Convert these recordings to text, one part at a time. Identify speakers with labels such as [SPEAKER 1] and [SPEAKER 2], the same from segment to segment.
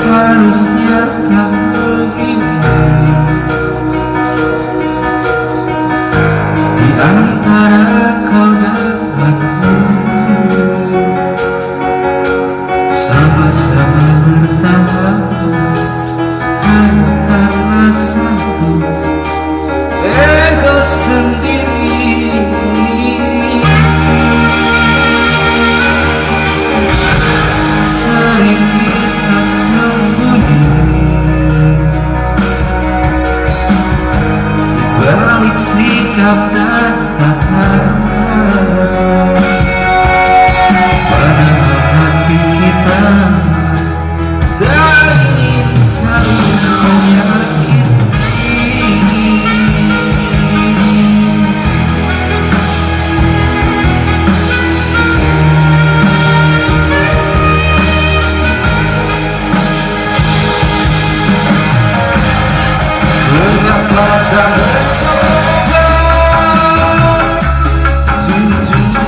[SPEAKER 1] Harusnya kan begini, di antara kau dan aku, sama-sama bertahan hanya karena satu ego sendiri. Sering kita sembunyi di balik sikap dan tahan, padahal hati kita tak ingin saling menyakiti. Mengapa tak mencoba sujud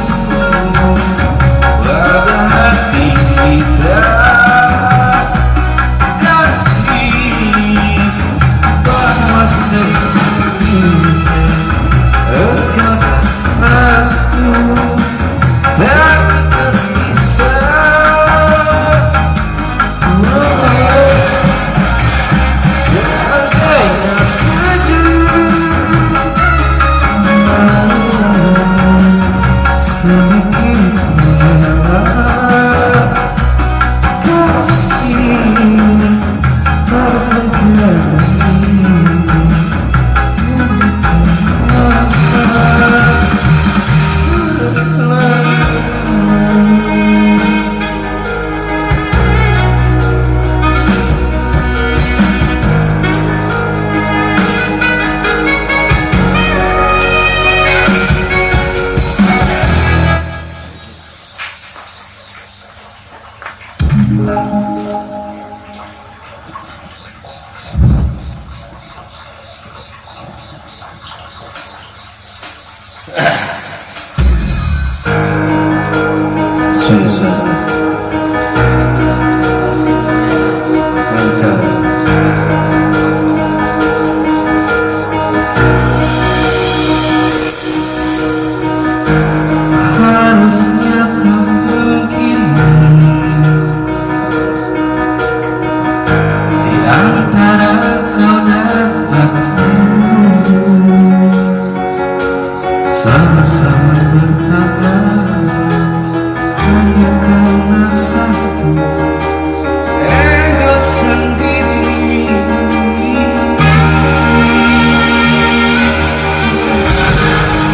[SPEAKER 1] pada hati kita, kasih bahwa sesungguhnya engkau dan aku tak terpisah. Seandainya saja sedikit mengenal kasih harusnya kau begini, di antara kau dan aku, sama-sama bertahan hanya karena satu ego sendiri.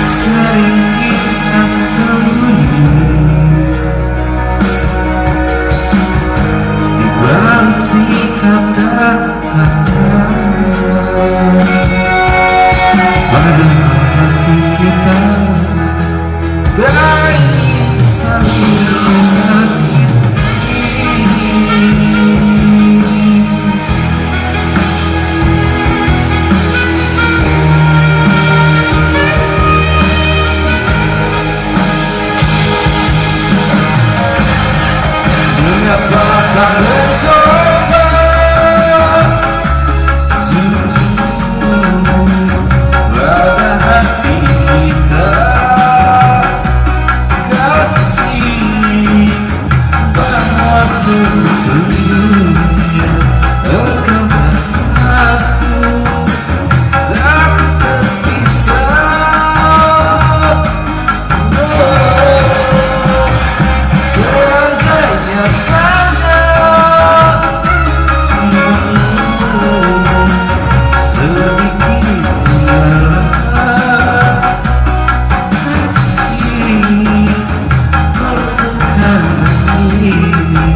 [SPEAKER 1] Sering kita sembunyi di balik sikap dan kata, padahal hati kita tak ingin saling menyakiti. Mengapa tak mencoba sujud pada hati kita, kasih bahwa sesungguhnya engkau dan aku tak terpisah. Seandainya saja sedikit mengalah kasih pertengahan ini.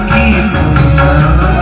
[SPEAKER 1] kita